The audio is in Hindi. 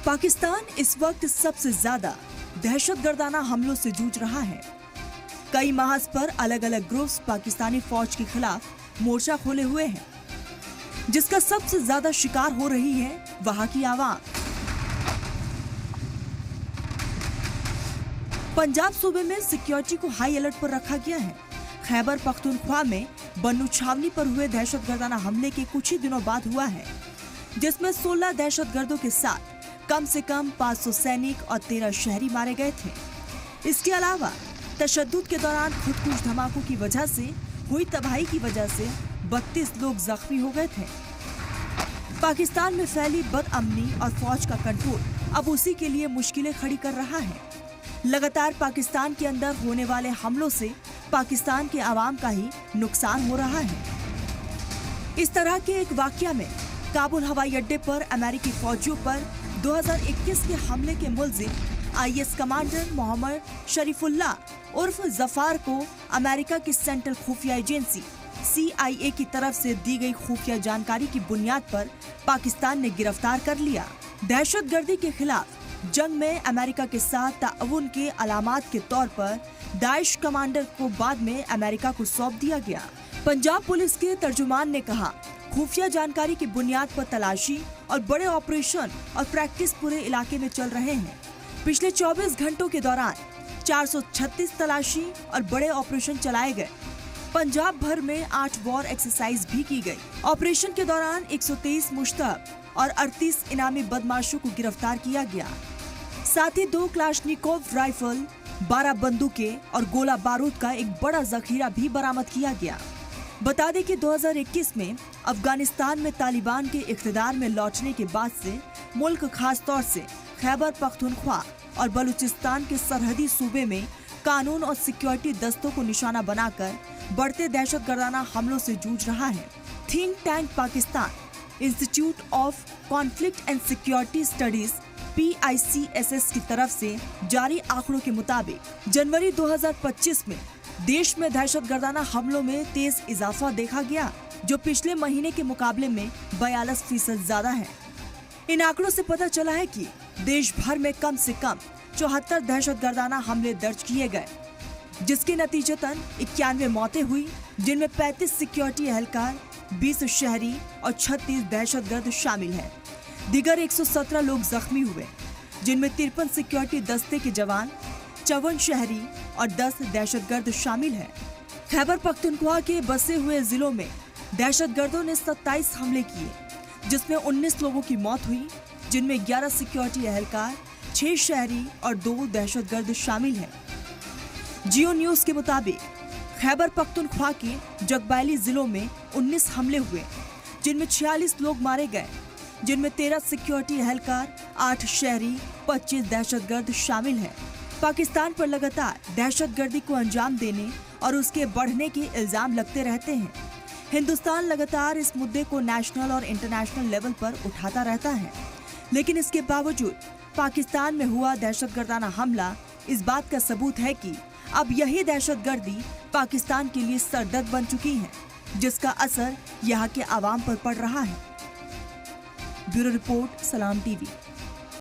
पाकिस्तान इस वक्त सबसे ज्यादा दहशतगर्दाना हमलों से जूझ रहा है। कई महाज पर अलग अलग ग्रुप्स पाकिस्तानी फौज के खिलाफ मोर्चा खोले हुए हैं, जिसका सबसे ज्यादा शिकार हो रही है वहां की आवाम। पंजाब सूबे में सिक्योरिटी को हाई अलर्ट पर रखा गया है। खैबर पख्तूनख्वा में बन्नू छावनी पर हुए दहशतगर्दाना हमले के कुछ ही दिनों बाद हुआ है, जिसमें 16 दहशतगर्दों के साथ कम से कम 500 सैनिक और 13 शहरी मारे गए थे। इसके अलावा तशद्दुद के दौरान खुदकुश धमाकों की वजह से हुई तबाही की वजह से 32 लोग जख्मी हो गए थे। पाकिस्तान में फैली बदअमनी और फौज का कंट्रोल अब उसी के लिए मुश्किलें खड़ी कर रहा है। लगातार पाकिस्तान के अंदर होने वाले हमलों से पाकिस्तान के आवाम का ही नुकसान हो रहा है। इस तरह के एक वाकया में काबुल हवाई अड्डे पर अमेरिकी फौजियों पर 2021 के हमले के मुल्जिम आईएस कमांडर मोहम्मद शरीफुल्लाह उर्फ जफार को अमेरिका की सेंट्रल खुफिया एजेंसी CIA की तरफ से दी गई खुफिया जानकारी की बुनियाद पर पाकिस्तान ने गिरफ्तार कर लिया। दहशतगर्दी के खिलाफ जंग में अमेरिका के साथ ताउन के अलामात के तौर पर दाइश कमांडर को बाद में अमेरिका को सौंप दिया गया। पंजाब पुलिस के तर्जुमान ने कहा, खुफिया जानकारी की बुनियाद पर तलाशी और बड़े ऑपरेशन और प्रैक्टिस पूरे इलाके में चल रहे हैं। पिछले 24 घंटों के दौरान 436 तलाशी और बड़े ऑपरेशन चलाए गए। पंजाब भर में 8 वॉर एक्सरसाइज भी की गई। ऑपरेशन के दौरान 123 मुश्तहब और 38 इनामी बदमाशों को गिरफ्तार किया गया। साथ ही 2 क्लाशनिकोव राइफल, 12 बंदूकें और गोला बारूद का एक बड़ा जखीरा भी बरामद किया गया। बता दें कि 2021 में अफगानिस्तान में तालिबान के इख्तिदार में लौटने के बाद से मुल्क खास तौर से खैबर पख्तूनख्वा और बलूचिस्तान के सरहदी सूबे में कानून और सिक्योरिटी दस्तों को निशाना बनाकर बढ़ते दहशतगर्दाना हमलों से जूझ रहा है। Think tank Pakistan institute of conflict and security studies PICSS की तरफ से जारी आंकड़ों के मुताबिक जनवरी 2025 में देश में दहशतगर्दाना हमलों में तेज इजाफा देखा गया, जो पिछले महीने के मुकाबले में 42% ज्यादा है। इन आंकड़ों से पता चला है कि देश भर में कम से कम 74 दहशतगर्दाना हमले दर्ज किए गए, जिसके नतीजतन 91 मौतें हुई, जिनमें 35 सिक्योरिटी एहलकार, 20 शहरी और 36 दहशतगर्द शामिल हैं। दीगर 117 लोग जख्मी हुए, जिनमें 53 सिक्योरिटी दस्ते के जवान, 54 शहरी और 10 दहशतगर्द शामिल हैं। खैबर पख्तूनख्वा के बसे हुए जिलों में दहशतगर्दों ने 27 हमले किए, जिसमें 19 लोगों की मौत हुई, जिनमें 11 सिक्योरिटी एहलकार, 6 शहरी और 2 दहशतगर्द शामिल हैं। जियो न्यूज के मुताबिक खैबर पख्तूनख्वा के जगबैली जिलों में 19 हमले हुए, जिनमें 46 लोग मारे गए, जिनमें 13 सिक्योरिटी एहलकार, 8 शहरी, 25 दहशतगर्द शामिल हैं। पाकिस्तान पर लगातार दहशतगर्दी को अंजाम देने और उसके बढ़ने के इल्जाम लगते रहते हैं। हिंदुस्तान लगातार इस मुद्दे को नेशनल और इंटरनेशनल लेवल पर उठाता रहता है, लेकिन इसके बावजूद पाकिस्तान में हुआ दहशतगर्दाना हमला इस बात का सबूत है कि अब यही दहशतगर्दी पाकिस्तान के लिए सरदर्द बन चुकी है, जिसका असर यहाँ के आवाम पर पड़ रहा है। ब्यूरो रिपोर्ट, सलाम TV।